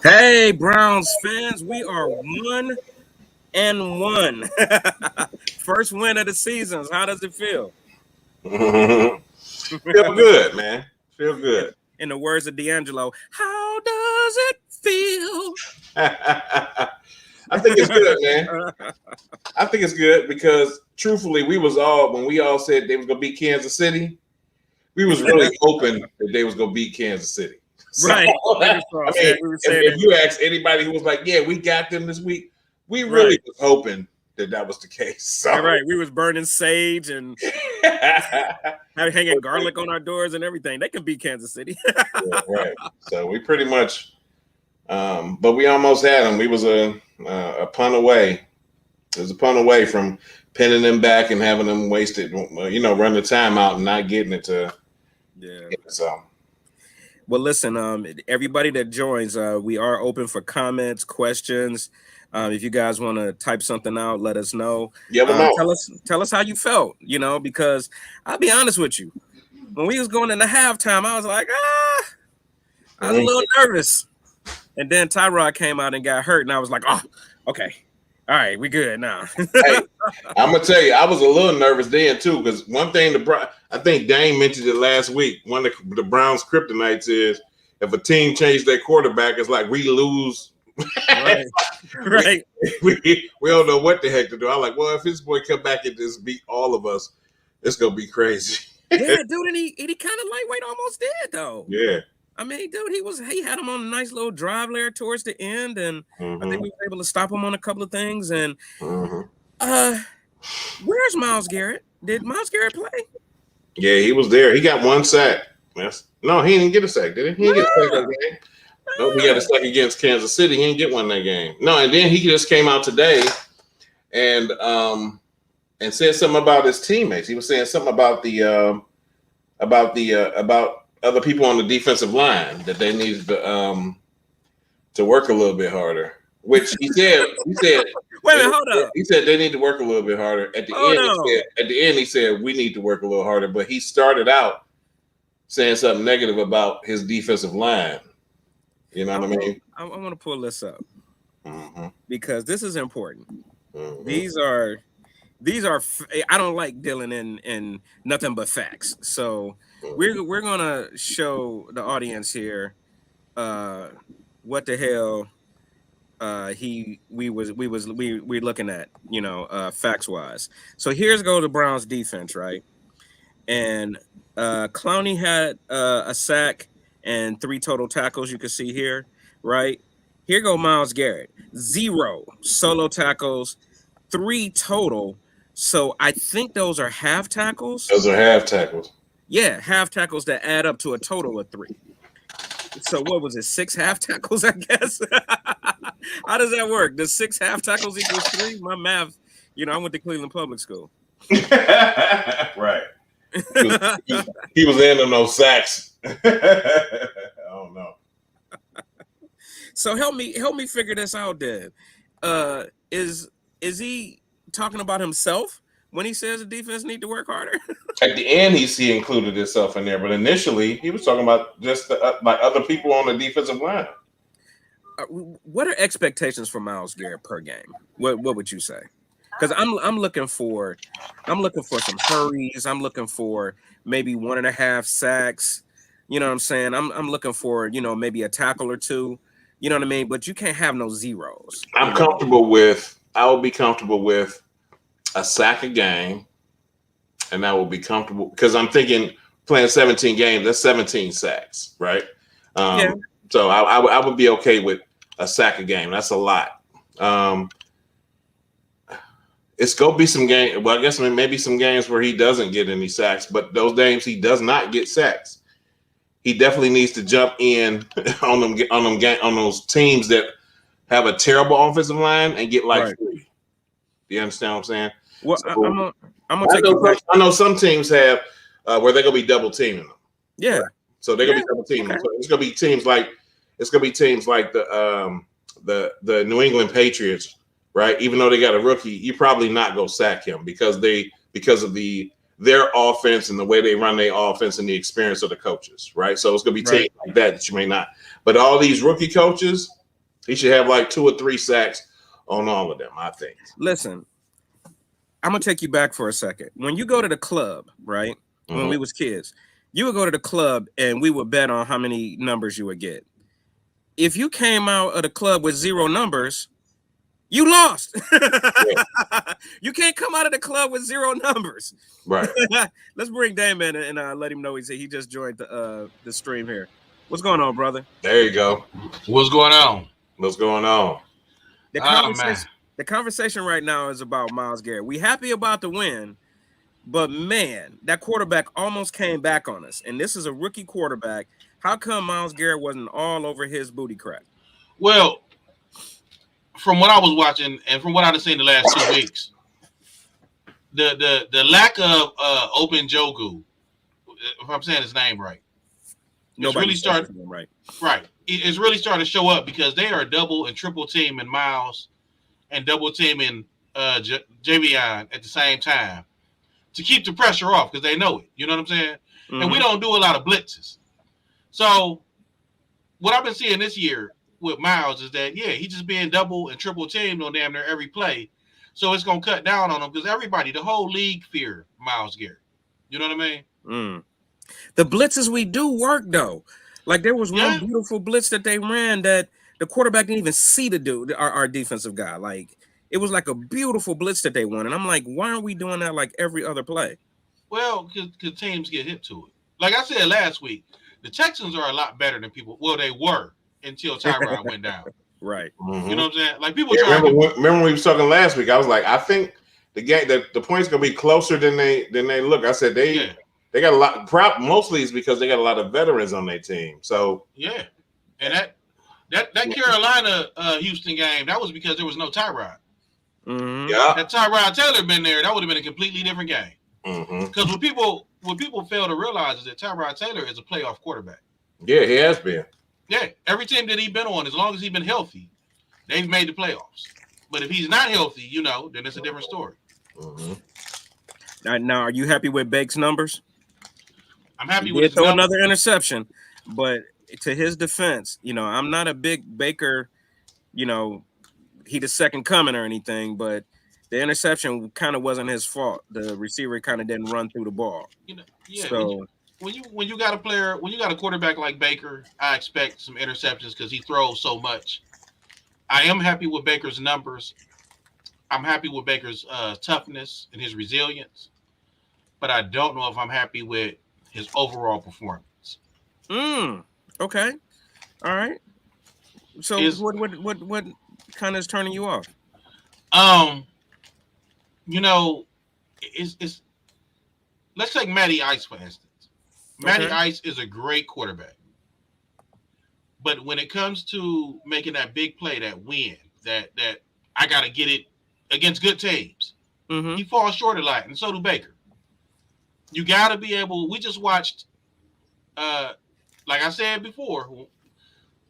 Hey, Browns fans, we are 1-1. First win of the season. How does it feel? Feel good, man. Feel In, good. in the words of D'Angelo, how does it feel? I think it's good, man. I think it's good because truthfully, we was all when we all said they was gonna beat Kansas City, we was really hoping that they was gonna beat Kansas City. So Right. Fingers I crossed. mean, Yeah, we were if, saying if that. you ask anybody who was like, "Yeah, we got them this week," we really Right. was hoping that that was the case. So, Right. We was burning sage and hanging garlic on our doors and everything. They can beat Kansas City. yeah, right. So we pretty much, but we almost had them. We was a punt away. It was a punt away from pinning them back and having them wasted. Run the timeout and not getting it to. Yeah. So Well, listen, everybody that joins, we are open for comments, questions. If you guys want to type something out, let us know. yell them out. Tell us how you felt, because I'll be honest with you. When we was going into halftime, I was like, I was a little nervous. And then Tyrod came out and got hurt, and I was like, oh, okay. All right, we good now. Hey, I'm gonna tell you, I was a little nervous then too, because one thing I think Dane mentioned it last week. One of the Browns' kryptonites is if a team changed their quarterback, it's like we lose. Right. Right. we don't know what the heck to do. I'm like, well, if his boy come back and just beat all of us, it's gonna be crazy. Yeah, dude, and he kind of lightweight almost did though. Yeah. I mean, dude, he had him on a nice little drive there towards the end, and I think we were able to stop him on a couple of things. And where's Myles Garrett? Did Myles Garrett play? Yeah, he was there. He got one sack. No, he didn't get a sack, did he? He didn't get a sack that game. No, he got a sack against Kansas City. He didn't get one that game. No, and then he just came out today and said something about his teammates. He was saying something about about other people on the defensive line that they needed to work a little bit harder. Which he said. Wait a minute, hold up. He said they need to work a little bit harder. At the end, he said we need to work a little harder. But he started out saying something negative about his defensive line. You know what I mean? I want to pull this up because this is important. These are. I don't like dealing in nothing but facts. So we're gonna show the audience here what the hell we're looking at, facts wise. So here's go to Browns defense, right? And Clowney had a sack and 3 total tackles. You can see here, right? Here go Myles Garrett, 0 solo tackles, 3 total. So I think those are half tackles. Those are half tackles. Yeah, half tackles that add up to a total of 3. So what was it? 6 half tackles, I guess. How does that work? Does 6 half tackles equals 3? My math, I went to Cleveland Public School. Right. He was in on those sacks. I don't know. So help me figure this out then. Is he talking about himself when he says the defense need to work harder? At the end, he included himself in there, but initially he was talking about just like other people on the defensive line. What are expectations for Myles Garrett per game? What would you say? Because I'm looking for some hurries. I'm looking for maybe 1.5 sacks. You know what I'm saying? I'm looking for maybe a tackle or 2. You know what I mean? But you can't have no zeros. I would be comfortable with a sack a game, and I will be comfortable because I'm thinking playing 17 games, that's 17 sacks, right? Yeah. So I would be okay with a sack a game. That's a lot. It's going to be some games. Well, I guess maybe some games where he doesn't get any sacks, but those games he does not get sacks. He definitely needs to jump in on those teams that have a terrible offensive line and get like 3. Do you understand what I'm saying? Well, so, I'm gonna take you back. I know some teams have where they're gonna be double teaming them. Yeah. Right? So they're gonna be double teaming them. So it's gonna be teams like the New England Patriots, right? Even though they got a rookie, you probably not go sack him because of their offense and the way they run their offense and the experience of the coaches, right? So it's gonna be teams like that you may not. But all these rookie coaches, He should have like 2 or 3 sacks on all of them, I think. Listen, I'm gonna take you back for a second. When you go to the club, right? When we was kids, you would go to the club and we would bet on how many numbers you would get. If you came out of the club with 0 numbers, you lost. You can't come out of the club with 0 numbers. Right. Let's bring Dame in and let him know he just joined the stream here. What's going on, brother? There you go. What's going on? What's going on? The conversation right now is about Myles Garrett. We happy about the win, but man, that quarterback almost came back on us. And this is a rookie quarterback. How come Myles Garrett wasn't all over his booty crack? Well, from what I was watching and from what I've seen the last 2 weeks, the lack of Open Jogu, if I'm saying his name right, Nobody really started right. It's really starting to show up because they are double and triple teaming Myles and double teaming Javion at the same time to keep the pressure off because they know it. You know what I'm saying? Mm-hmm. And we don't do a lot of blitzes. So what I've been seeing this year with Myles is that, he's just being double and triple teamed on damn near every play. So it's going to cut down on him because the whole league fear Myles Garrett. You know what I mean? Mm. The blitzes we do work, though. Like there was one beautiful blitz that they ran that the quarterback didn't even see the dude, our defensive guy. Like it was like a beautiful blitz that they won. And I'm like, why aren't we doing that like every other play? Well, because teams get hit to it. Like I said last week, the Texans are a lot better than people. Well, they were until Tyrod went down. Right. Mm-hmm. You know what I'm saying? Like people remember when we were talking last week, I was like, I think the game the points gonna be closer than they look. I said they got a lot. Mostly it's because they got a lot of veterans on their team. So and that Carolina Houston game, that was because there was no Tyrod. Mm-hmm. Yeah, had Tyrod Taylor been there, that would have been a completely different game. Because mm-hmm. what people fail to realize is that Tyrod Taylor is a playoff quarterback. Yeah, he has been. Yeah, every team that he's been on, as long as he's been healthy, they've made the playoffs. But if he's not healthy, then it's a different story. Mm-hmm. Now, are you happy with Bake's numbers? I'm happy with his throw numbers. Another interception, but to his defense, I'm not a big Baker, he the second coming or anything, but the interception kind of wasn't his fault. The receiver kind of didn't run through the ball. So when you got a quarterback like Baker, I expect some interceptions because he throws so much. I am happy with Baker's numbers. I'm happy with Baker's toughness and his resilience, but I don't know if I'm happy with his overall performance. Okay. All right. So what kind of is turning you off? It's let's take Matty Ice for instance. Matty Ice is a great quarterback. But when it comes to making that big play, that win, that I got to get it against good teams, he falls short a lot, and so do Baker. You got to be able. We just watched, like I said before,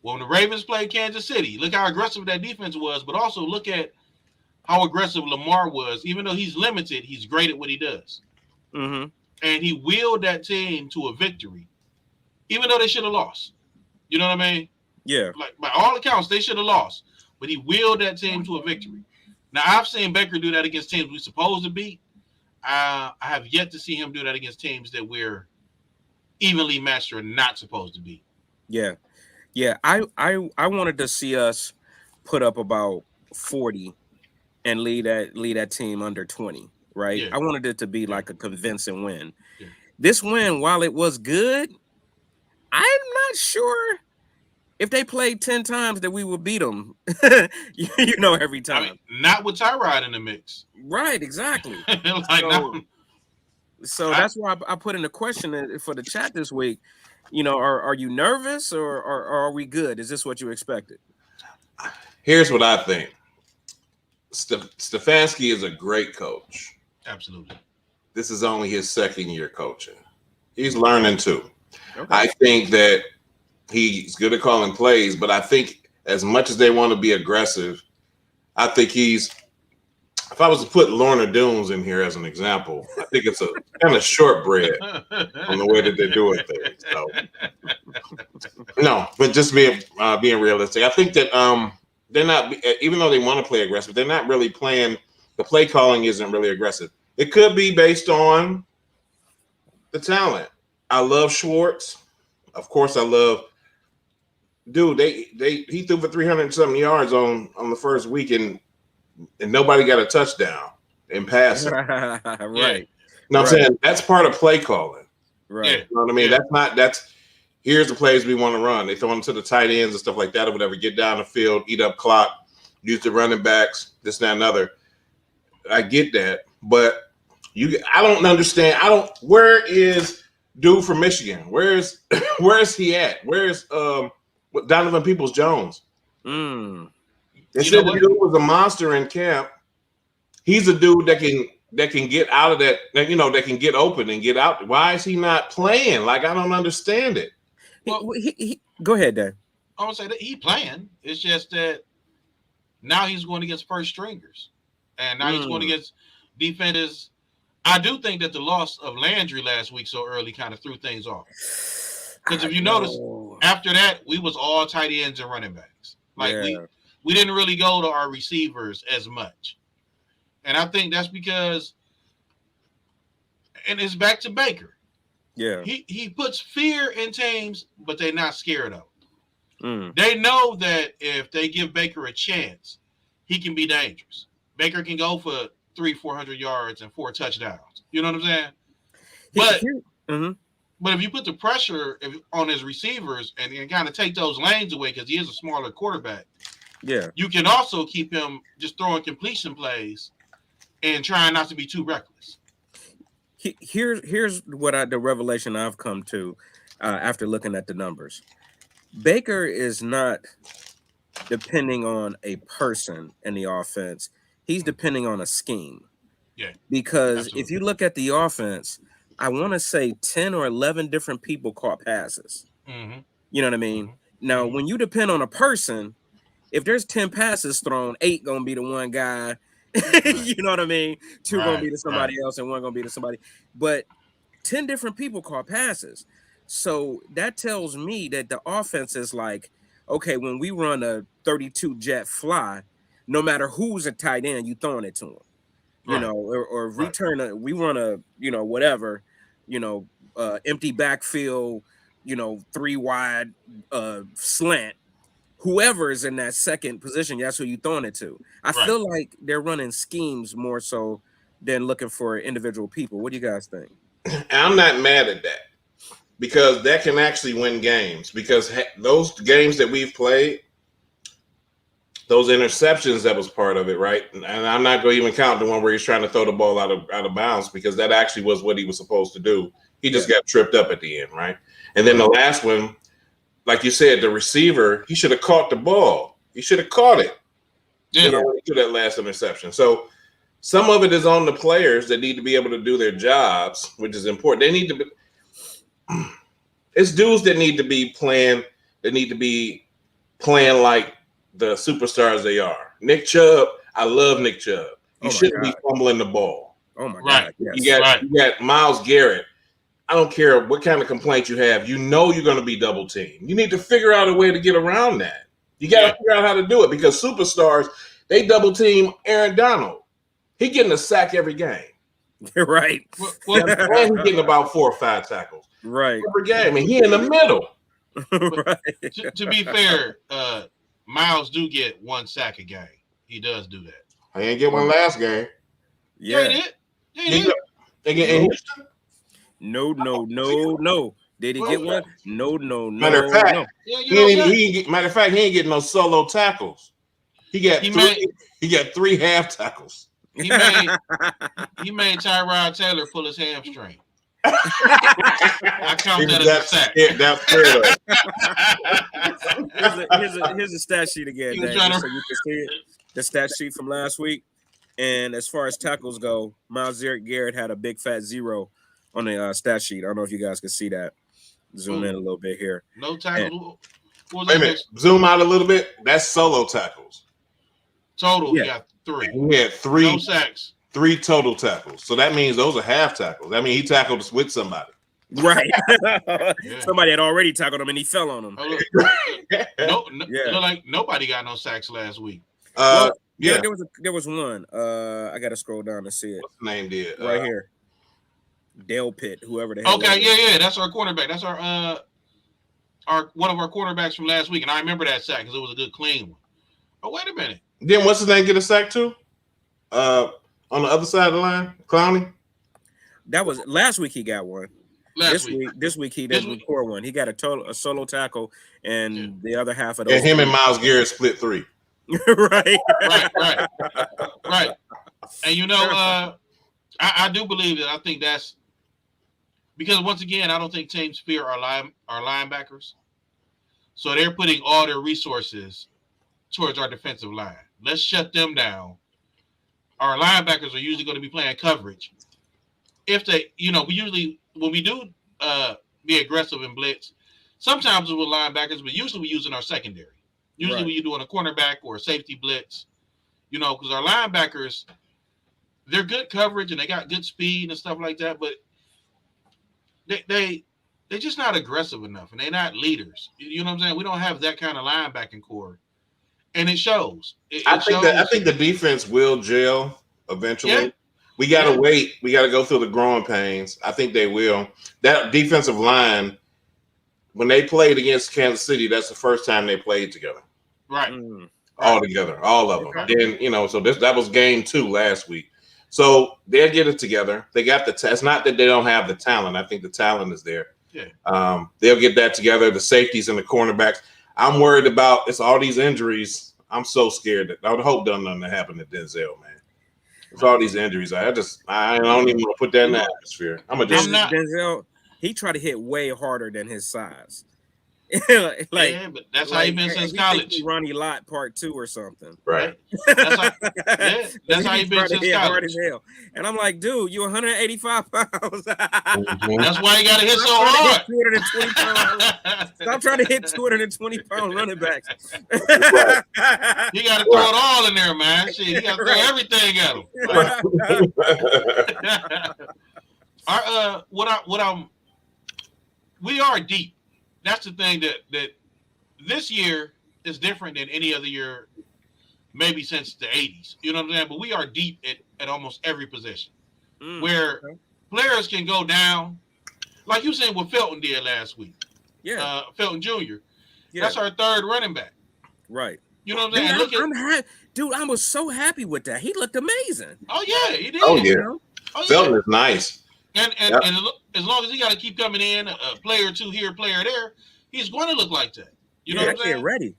when the Ravens played Kansas City, look how aggressive that defense was, but also look at how aggressive Lamar was. Even though he's limited, he's great at what he does. Mm-hmm. And he willed that team to a victory, even though they should have lost. You know what I mean? Yeah. Like by all accounts, they should have lost, but he willed that team to a victory. Now I've seen Baker do that against teams we're supposed to beat. I have yet to see him do that against teams that we're evenly matched or not supposed to beat. Yeah. I wanted to see us put up about 40 and lead that team under 20. Right. Yeah. I wanted it to be like a convincing win. Yeah. This win, while it was good, I'm not sure if they played 10 times that we would beat them, every time. I mean, not with Tyrod in the mix. Right, exactly. So that's why I put in a question for the chat this week. Are you nervous or are we good? Is this what you expected? Here's what I think. Stefanski is a great coach. Absolutely. This is only his second year coaching. He's learning too. Okay. I think that he's good at calling plays, but I think as much as they want to be aggressive, I think if I was to put Lorna Doones in here as an example, I think it's a kind of shortbread on the way that they're doing things. So, no, but just being realistic, I think that they're not, even though they want to play aggressive, they're not really playing. The play calling isn't really aggressive. It could be based on the talent. I love Schwartz. Of course, I love. Dude, he threw for 300-something yards on the first week, and nobody got a touchdown in passing. Right. You know what I'm saying? That's part of play calling. Right. You know what I mean? That's here's the plays we want to run. They throw them to the tight ends and stuff like that or whatever. Get down the field, eat up clock, use the running backs, this, that, and other. I get that, but I don't understand. Where is dude from Michigan? Where's he at? Where's Donovan Peoples-Jones? They said the dude was a monster in camp. He's a dude that can get out of that, that can get open and get out. Why is he not playing? Like, I don't understand it. Well, go ahead, Dan. I would say that he playing. It's just that now he's going against first stringers. And now he's going against defenders. I do think that the loss of Landry last week so early kind of threw things off. Because if you notice, after that, we was all tight ends and running backs. Like we didn't really go to our receivers as much. And I think that's because, and it's back to Baker. Yeah. He puts fear in teams, but they're not scared of him. They know that if they give Baker a chance, he can be dangerous. Baker can go for 300-400 yards and 4 touchdowns. You know what I'm saying? But if you put the pressure on his receivers and kind of take those lanes away because he is a smaller quarterback, you can also keep him just throwing completion plays and trying not to be too reckless. Here's what the revelation I've come to after looking at the numbers. Baker is not depending on a person in the offense. He's depending on a scheme. Yeah. Because absolutely. if you look at the offense, I want to say 10 or 11 different people caught passes. You know what I mean? Now, when you depend on a person, if there's 10 passes thrown, 8 going to be the one guy. You know what I mean? 2 going to be to somebody else and 1 going to be to somebody. But 10 different people caught passes. So that tells me that the offense is like, okay, when we run a 32 jet fly, no matter who's a tight end, you throwing it to him. You know, or return we run a, whatever, empty backfield, 3 wide slant. Whoever is in that second position, that's who you throwing it to. I feel like they're running schemes more so than looking for individual people. What do you guys think? I'm not mad at that because that can actually win games because those games that we've played, those interceptions, that was part of it, right? And I'm not going to even count the one where he's trying to throw the ball out of bounds because that actually was what he was supposed to do. He just got tripped up at the end, right? And then the last one, like you said, the receiver, he should have caught the ball. He should have caught it. To that last interception. So some of it is on the players that need to be able to do their jobs, which is important. They need to be. It's dudes that need to be playing. That need to be playing like the superstars they are. Nick Chubb, I love Nick Chubb. He shouldn't be fumbling the ball. Oh my God! Yes. You got Myles Garrett. I don't care what kind of complaint you have. You know you're going to be double teamed. You need to figure out a way to get around that. You got to figure out how to do it because superstars, they double team Aaron Donald. He getting a sack every game. Right. And he's getting about 4 or 5 tackles. Right. Every game. And he in the middle. To be fair, Miles do get 1 sack a game. He does do that. I didn't get one last game. Yeah, he did. In Houston? No. Did he get one? No. Matter of fact, no. Matter of fact, he ain't getting no solo tackles. He got 3 half tackles. He made Tyrod Taylor pull his hamstring. I count that as a sack. That's fair. Here's a stat sheet again, Dave, so you can see it. The stat sheet from last week. And as far as tackles go, Myles Garrett had a big fat 0 on the stat sheet. I don't know if you guys can see that. Zoom in a little bit here. No tackles. Wait a minute. Zoom out a little bit. That's solo tackles. Total, he got 3. He had 3. No sacks. 3 total tackles. So that means those are half tackles. That means he tackled with somebody. Right. Yeah. Somebody had already tackled him and he fell on him. Oh, look. Yeah. Look like nobody got no sacks last week. Well, Yeah. there was one. I gotta scroll down to see it. What's the name did? Right here. Dale Pitt, whoever the hell. Okay, yeah. That's our cornerback. That's our one of our cornerbacks from last week. And I remember that sack because it was a good clean one. Oh, wait a minute. Then what's his name get a sack too? On the other side of the line, Clowney. That was last week. He got one. This week he didn't record one. He got a solo tackle, and the other half of those. And him and Myles Garrett split 3. Right. And you know, I do believe that. I think that's because once again, I don't think teams fear our linebackers, so they're putting all their resources towards our defensive line. Let's shut them down. Our linebackers are usually going to be playing coverage. If they, you know, we usually when we do be aggressive in blitz, sometimes it's with linebackers, but usually we're using our secondary. Usually when you're doing a cornerback or a safety blitz, you know, because our linebackers, they're good coverage and they got good speed and stuff like that, but they're just not aggressive enough and they're not leaders. You know what I'm saying? We don't have that kind of linebacking core, and it shows. I think the defense will gel eventually. Yeah. We gotta wait. We gotta go through the growing pains. I think they will. That defensive line, when they played against Kansas City, that's the first time they played together. Right. All together, all of them. Okay. Then, you know, so that was game 2 last week. So they'll get it together. They got it's not that they don't have the talent. I think the talent is there. Yeah. They'll get that together. The safeties and the cornerbacks. I'm worried about it's all these injuries. I'm so scared that I would hope nothing to happen to Denzel, man. It's all these injuries. I don't even want to put that in the atmosphere. Denzel, he tried to hit way harder than his size. But that's how he been since college. Ronnie Lott Part 2 or something. Right. That's how he been since hard college. as hell. And I'm like, dude, you're 185 pounds. That's why you got to hit so hard. 220 pounds. Stop trying to hit 220-pound running backs. You got to throw it all in there, man. Shit, you got to throw everything at him. We are deep. That's the thing that this year is different than any other year, maybe since the 80s. You know what I'm saying? But we are deep at almost every position where players can go down, like you said what Felton did last week. Yeah. Felton Jr. Yeah. That's our third running back. Right. You know what I'm saying? Dude, I was so happy with that. He looked amazing. Oh, yeah, he did. Oh, yeah. Felton is nice. And as long as he got to keep coming in, a player or two here, player there, he's going to look like that. You know what I'm saying? Get ready.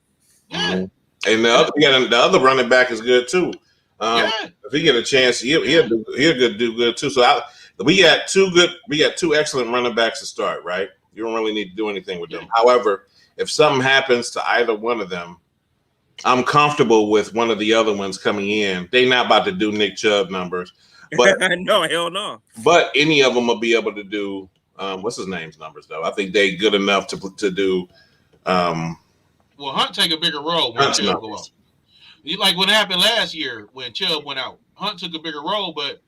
Yeah. And the other running back is good too. If he get a chance, he'll do good too. So we got two excellent running backs to start. Right? You don't really need to do anything with them. However, if something happens to either one of them, I'm comfortable with one of the other ones coming in. They're not about to do Nick Chubb numbers. But no, hell no. But any of them will be able to do what's his name's numbers though. I think they good enough to do. Well, Hunt take a bigger role when Chubb go out. Like what happened last year when Chubb went out. Hunt took a bigger role, but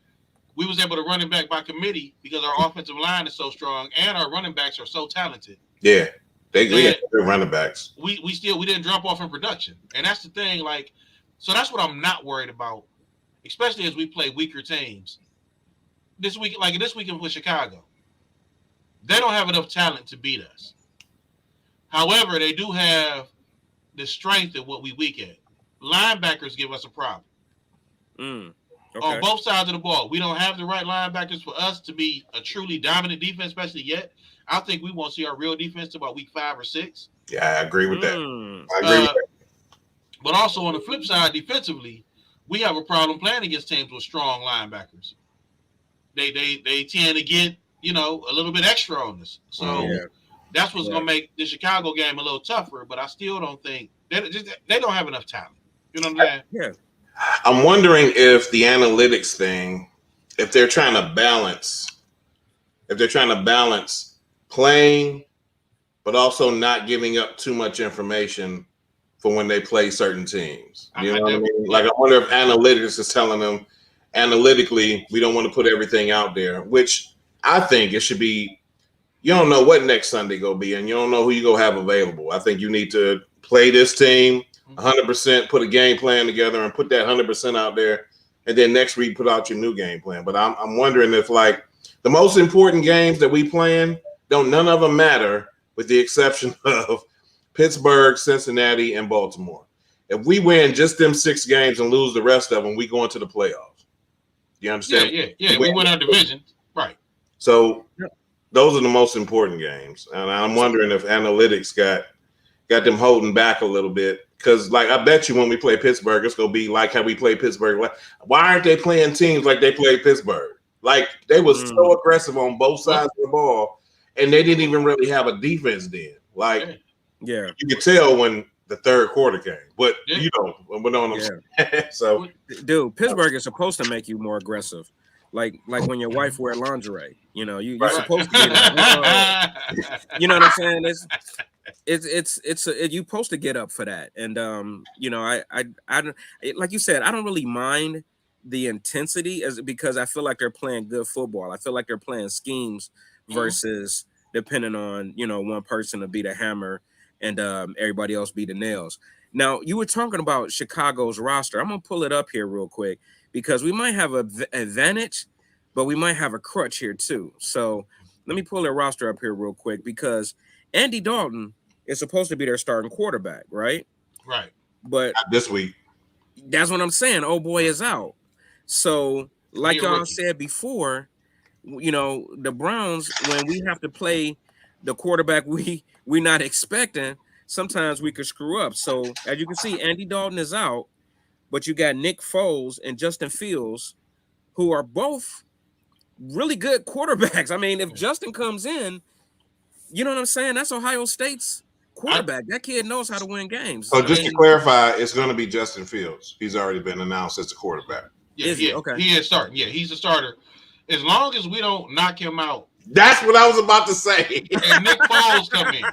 we was able to run him back by committee because our offensive line is so strong and our running backs are so talented. Yeah, they got good running backs. We didn't drop off in production, and that's the thing. Like, so that's what I'm not worried about. Especially as we play weaker teams. This weekend with Chicago, they don't have enough talent to beat us. However, they do have the strength of what we weak at. Linebackers give us a problem. Okay. On both sides of the ball. We don't have the right linebackers for us to be a truly dominant defense, especially yet. I think we won't see our real defense till about week 5 or 6. Yeah, I agree with that. I agree with that. But also on the flip side, defensively, we have a problem playing against teams with strong linebackers. They tend to get, a little bit extra on us. So that's what's going to make the Chicago game a little tougher, but I still don't think they don't have enough talent. You know what I'm saying? Yeah. I'm wondering if the analytics thing, if they're trying to balance playing, but also not giving up too much information for when they play certain teams. You know what I mean? Like, I wonder if analytics is telling them analytically, we don't want to put everything out there, which I think it should be you don't know what next Sunday gonna be, and you don't know who you gonna have available. I think you need to play this team 100%, put a game plan together, and put that 100% out there, and then next week put out your new game plan. But I'm wondering if like the most important games that we playing, none of them matter, with the exception of Pittsburgh, Cincinnati, and Baltimore. If we win just them 6 games and lose the rest of them, we go into the playoffs. You understand? Yeah. We win our division, right? So those are the most important games, and I'm wondering if analytics got them holding back a little bit. Because, like, I bet you when we play Pittsburgh, it's gonna be like how we play Pittsburgh. Why aren't they playing teams like they played Pittsburgh? Like they was so aggressive on both sides of the ball, and they didn't even really have a defense then. Like, you could tell when the third quarter came, but you know what I'm saying. So, dude, Pittsburgh is supposed to make you more aggressive, like when your wife wear lingerie. You know, you're supposed to be that. You know what I'm saying? It's you're supposed to get up for that, and you know, I like you said, I don't really mind the intensity because I feel like they're playing good football. I feel like they're playing schemes versus depending on, you know, one person to be the hammer and everybody else be the nails. Now, you were talking about Chicago's roster. I'm gonna pull it up here real quick because we might have an advantage, but we might have a crutch here too. So let me pull their roster up here real quick because Andy Dalton is supposed to be their starting quarterback, right? Right. But not this week. That's what I'm saying. Oh boy is out. So, like y'all said before, you know, the Browns, when we have to play the quarterback we're not expecting, sometimes we could screw up. So, as you can see, Andy Dalton is out, but you got Nick Foles and Justin Fields, who are both really good quarterbacks. I mean, if Justin comes in, you know what I'm saying? That's Ohio State's quarterback. That kid knows how to win games. So just to clarify, it's going to be Justin Fields. He's already been announced as the quarterback. Yeah, okay. He is starting. Yeah, he's a starter. As long as we don't knock him out. That's what I was about to say. And Nick Foles come in.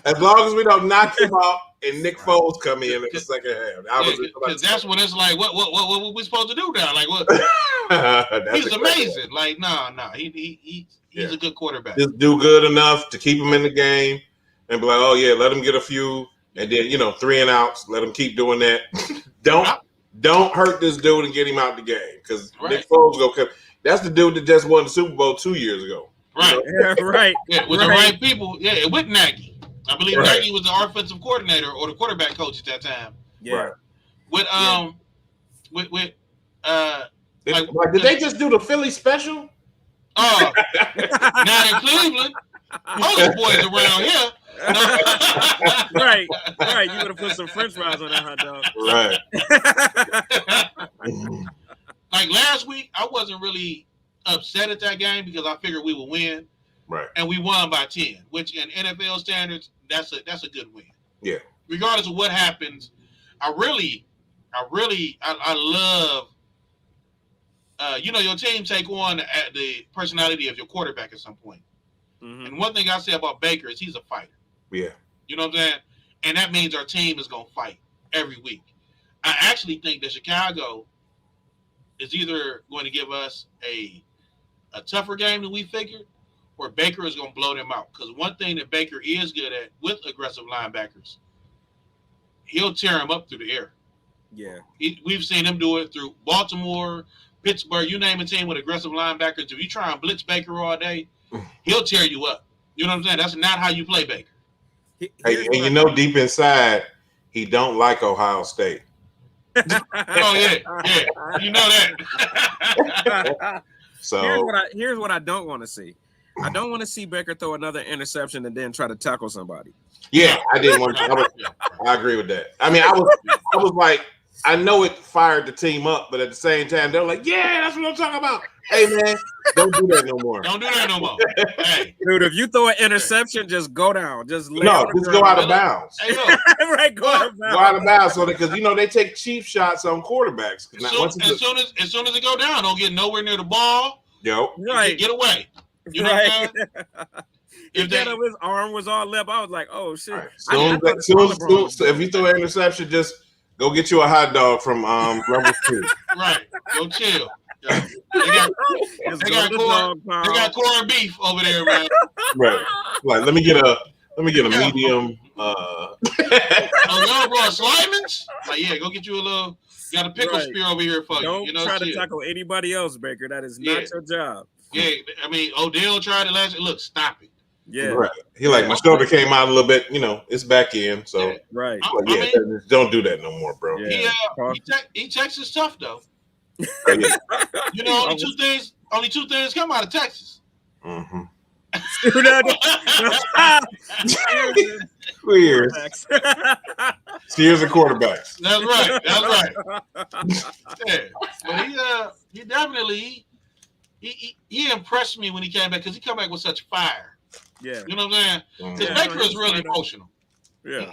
As long as we don't knock him out and Nick Foles come in the second half. Because that's when it's like, what we supposed to do now? Like, what? He's amazing. Like, no, he's a good quarterback. Just do good enough to keep him in the game and be like, oh yeah, let him get a few, and then 3 and outs. Let him keep doing that. Don't hurt this dude and get him out the game because Nick Foles go come. That's the dude that just won the Super Bowl 2 years ago. Right. Yeah, right. Yeah, with the right people. Yeah, with Nagy. I believe Nagy was the offensive coordinator or the quarterback coach at that time. Yeah. With did they just do the Philly special? Oh, not in Cleveland. Most boys around here. right. You would have put some French fries on that hot dog. Right. Like last week, I wasn't really upset at that game because I figured we would win. Right. And we won by 10, which in NFL standards, that's a good win. Yeah. Regardless of what happens, I love your team take on the personality of your quarterback at some point. Mm-hmm. And one thing I say about Baker is he's a fighter. Yeah. You know what I'm saying? And that means our team is going to fight every week. I actually think that Chicago is either going to give us a tougher game than we figured, or Baker is going to blow them out. Because one thing that Baker is good at with aggressive linebackers, he'll tear them up through the air. Yeah. We've seen him do it through Baltimore, Pittsburgh, you name a team with aggressive linebackers. If you try and blitz Baker all day, he'll tear you up. You know what I'm saying? That's not how you play Baker. And deep inside, he don't like Ohio State. Oh yeah. You know that. So here's what I don't want to see. I don't want to see Baker throw another interception and then try to tackle somebody. Yeah, I didn't want to. I agree with that. I mean, I was like, I know it fired the team up, but at the same time, they're like, yeah, that's what I'm talking about. Hey, man, don't do that no more. Don't do that no more. Hey. Dude, if you throw an interception, just go down. Just go out of bounds. Hey, right, go out of bounds. Go out of bounds, because they take cheap shots on quarterbacks. As soon as it go down, don't get nowhere near the ball. Yep. Right. Get away. You know what I'm saying? His arm was all lip, I was like, oh shit. Right. If you throw an interception, just go get you a hot dog from Level 2. Right. Go chill. They got corned beef over there, man. Right. Like, let me get a medium. Oh, y'all brought Slimans? Like, yeah, go get you a little. Got a pickle Right. spear over here for Don't you. You know, try to chill. tackle anybody else, Baker. That is not Yeah. your job. Yeah, I mean, Odell tried it last year. Look, stop it. Yeah, Right. He like, my shoulder came out a little bit, it's back in. So Yeah. right. like, I mean, don't do that no more, bro. Yeah. he Texas tough though. Right, yeah. You know, only two things come out of Texas. Mm-hmm. Weird. Steers and quarterbacks. That's right. Yeah. But he definitely he impressed me when he came back because he came back with such fire. Yeah. You know what I'm saying? Because Baker is really emotional. Yeah.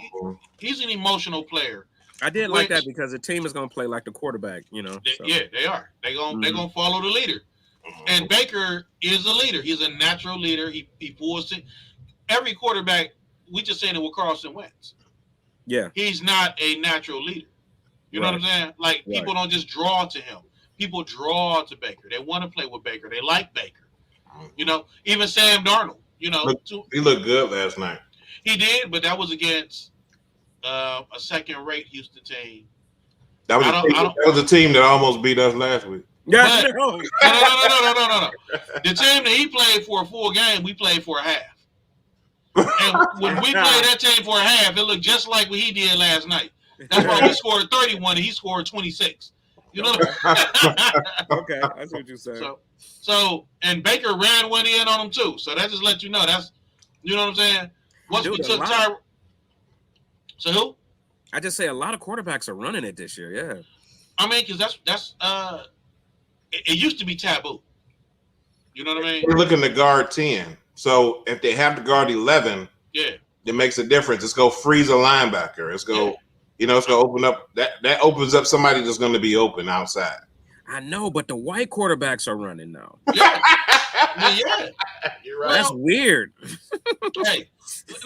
He's an emotional player. I did like that because the team is going to play like the quarterback, so. Yeah, they are. They're gonna follow the leader. And Baker is a leader. He's a natural leader. He pulls it. Every quarterback, we just saying it with Carson Wentz. Yeah. He's not a natural leader. You know what I'm saying? Like, people don't just draw to him. People draw to Baker. They want to play with Baker. They like Baker. Even Sam Darnold, he looked good last night. He did, but that was against a second-rate Houston team. That was a team that almost beat us last week. Yeah, no. The team that he played for a full game, we played for a half. And when we played that team for a half, it looked just like what he did last night. That's why we scored 31 and he scored 26. You know? Okay, I see what you're saying. So, and Baker ran one in on him too. So that just let you know you know what I'm saying? Once we took Tyra. So who? I just say a lot of quarterbacks are running it this year. Yeah. I mean, because that's it used to be taboo. You know what I mean? We're looking to guard 10. So if they have to guard 11, it makes a difference. It's go freeze a linebacker. It's go, it's gonna open up that opens up somebody that's going to be open outside. I know, but the white quarterbacks are running now. Yeah. You're right. That's weird. Hey,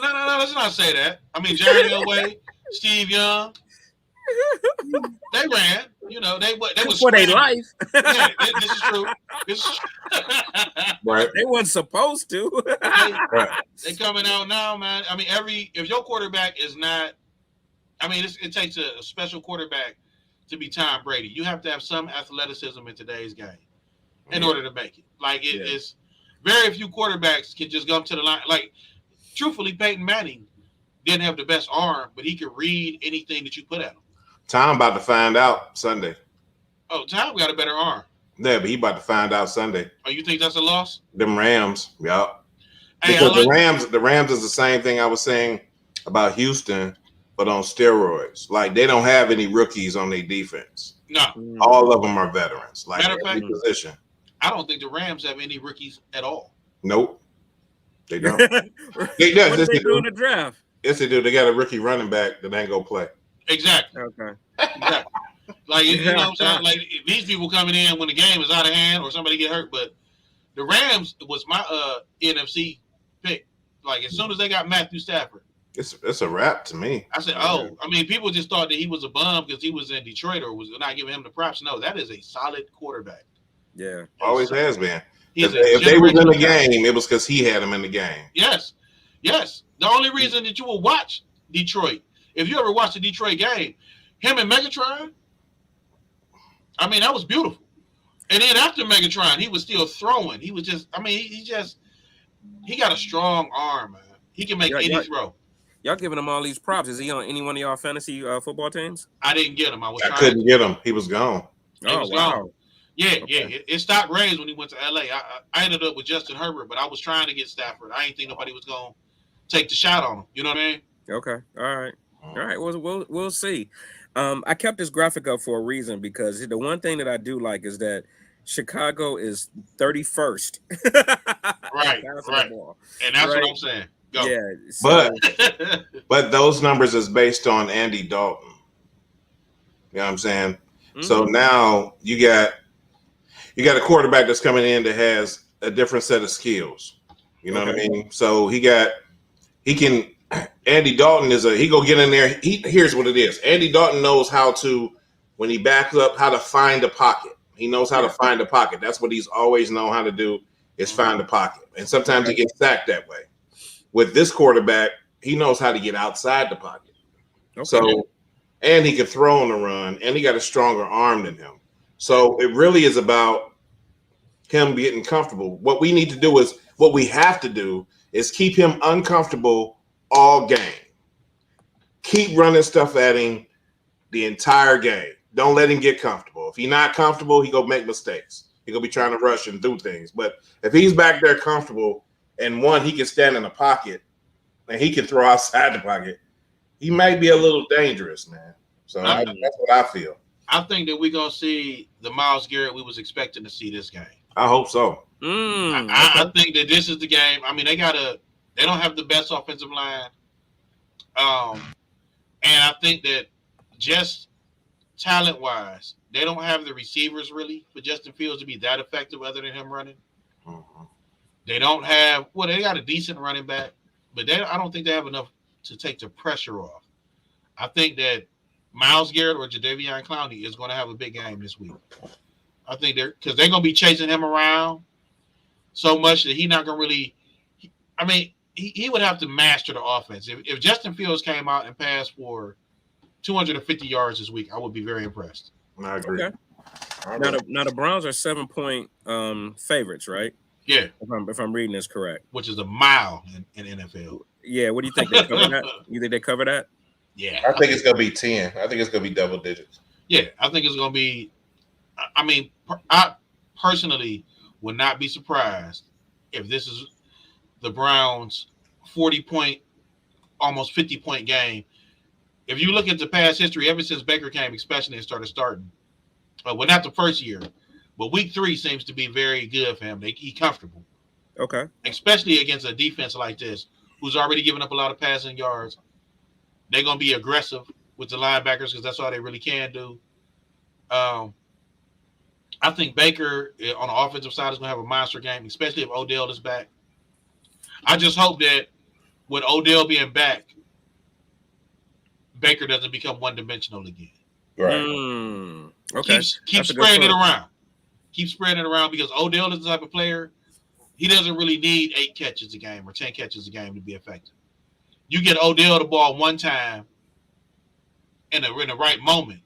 no, let's not say that. I mean, Jerry Elway, Steve Young, they ran. They was for their life. Yeah, this is true. Right. They wasn't supposed to. They coming out now, man. I mean, if your quarterback is not, I mean, it takes a special quarterback to be Tom Brady. You have to have some athleticism in today's game in order to make it. Like it's very few quarterbacks can just go up to the line. Like, truthfully, Peyton Manning didn't have the best arm, but he could read anything that you put at him. Tom about to find out Sunday. Oh, Tom got a better arm. Yeah, but he about to find out Sunday. Oh, you think that's a loss? Them Rams, Because the the Rams is the same thing I was saying about Houston, but on steroids. Like, they don't have any rookies on their defense. No. All of them are veterans. Like, Matter of every fact, position. I don't think the Rams have any rookies at all. Nope. They don't. What they do in the draft? Yes, they do. They got a rookie running back that ain't gonna play. Exactly. Okay. Exactly. Like, you know what I'm saying? Like, these people coming in when the game is out of hand or somebody get hurt, but the Rams was my NFC pick. Like, as soon as they got Matthew Stafford, it's a wrap to me. I said, I mean, people just thought that he was a bum because he was in Detroit or was not giving him the props. No, that is a solid quarterback. Yeah. Always has been. If they was in the game, it was because he had them in the game. Yes. The only reason that you will watch Detroit, if you ever watch the Detroit game, him and Megatron, I mean, that was beautiful. And then after Megatron, he was still throwing. He was just, I mean, he got a strong arm, man. He can make any throw. Y'all giving him all these props. Is he on any one of y'all fantasy football teams? I didn't get him. I couldn't get him. He was gone. Gone. Yeah. It stopped raised when he went to LA. I ended up with Justin Herbert, but I was trying to get Stafford. I didn't think nobody was going to take the shot on him. You know what I mean? Okay. All right. We'll see. I kept this graphic up for a reason because the one thing that I do like is that Chicago is 31st. Right. And that's what I'm saying. Go. Yeah. So, but those numbers is based on Andy Dalton. You know what I'm saying? Mm-hmm. So now you got a quarterback that's coming in that has a different set of skills. You know what I mean? So Andy Dalton he go get in there. Here's what it is. Andy Dalton knows how to, when he backs up, how to find a pocket. He knows how to find a pocket. That's what he's always known how to do. is find the pocket. And sometimes he gets sacked that way. With this quarterback, he knows how to get outside the pocket. Okay. So, and he can throw on the run, and he got a stronger arm than him. So it really is about him getting comfortable. What we have to do is keep him uncomfortable all game. Keep running stuff at him the entire game. Don't let him get comfortable. If he's not comfortable, he go make mistakes. He gonna be trying to rush and do things. But if he's back there comfortable, and one, he can stand in the pocket, and he can throw outside the pocket, he may be a little dangerous, man. So that's what I feel. I think that we're gonna see the Myles Garrett we was expecting to see this game. I hope so. I think that this is the game. I mean, they don't have the best offensive line. And I think that just talent-wise, they don't have the receivers really for Justin Fields to be that effective other than him running. Mm-hmm. They don't have – they got a decent running back, but I don't think they have enough to take the pressure off. I think that Myles Garrett or Jadeveon Clowney is going to have a big game this week. I think because they're going to be chasing him around so much that he's not going to really – I mean, he would have to master the offense. If Justin Fields came out and passed for 250 yards this week, I would be very impressed. I agree. Okay. Now the Browns are 7-point favorites, right? Yeah. If I'm reading this correct. Which is a mile in NFL. Yeah. What do you think? They cover that? You think they cover that? Yeah. I think it's going to be 10. I think it's going to be double digits. Yeah. I think it's going to be – I mean, I personally would not be surprised if this is the Browns' 40-point, almost 50-point game. If you look at the past history, ever since Baker came, especially and started starting, well, not the first year, but week 3 seems to be very good for him. He's comfortable. Okay. Especially against a defense like this, who's already given up a lot of passing yards. They're going to be aggressive with the linebackers because that's all they really can do. I think Baker on the offensive side is going to have a monster game, especially if Odell is back. I just hope that with Odell being back, Baker doesn't become one-dimensional again. Right. Okay. Keep spreading it around. Keep spreading it around because Odell is the type of player, he doesn't really need 8 catches a game or 10 catches a game to be effective. You get Odell the ball one time in the right moment,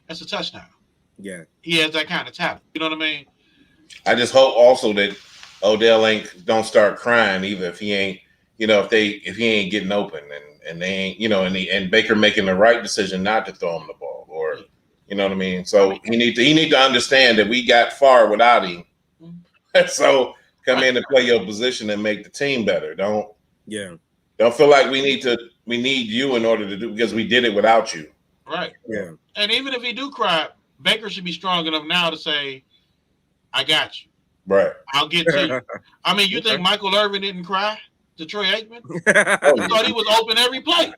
that's a touchdown. Yeah. He has that kind of talent. You know what I mean? I just hope also that Odell don't start crying either if he ain't, if he ain't getting open and they ain't, and Baker making the right decision not to throw him the ball or, you know what I mean? So he need to understand that we got far without him. So come in and play your position and make the team better. Don't feel like we need you in order to do because we did it without you. Right. Yeah. And even if he do cry, Baker should be strong enough now to say, I got you. Right. I'll get to you. I mean, you think Michael Irvin didn't cry to Troy Aikman? I thought he was open every play.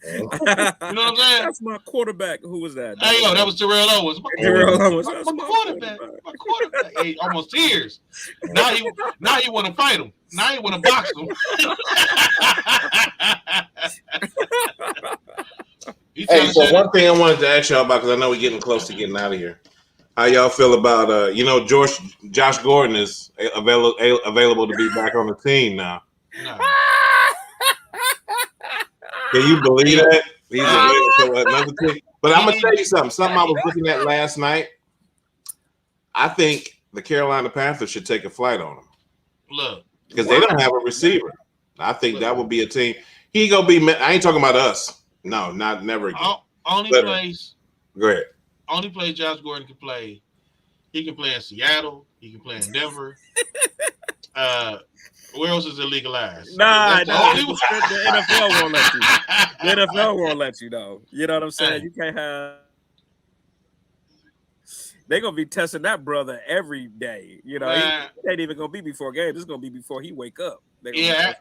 You know what I'm saying? That's my quarterback. Who was that? Hey, that was Terrell Owens. My quarterback. My quarterback. Hey, almost tears. Now he want to fight him. Now he want to box him. Hey, so one thing I wanted to ask y'all about, because I know we're getting close to getting out of here. How y'all feel about Josh Gordon is available to be back on the team now? No. Can you believe that? He's available for another team. But I'm gonna tell you something I was looking at last night. I think the Carolina Panthers should take a flight on him. Look, because they don't have a receiver. I think that would be a team. He gonna be. I ain't talking about us. No, never again. Only place Josh Gordon can play. He can play in Seattle. He can play in Denver. Where else is it legalized? Nah, the NFL won't let you. The NFL won't let you know. You know what I'm saying? You can't have. They're gonna be testing that brother every day. He ain't even gonna be before games. It's gonna be before he wake up. He an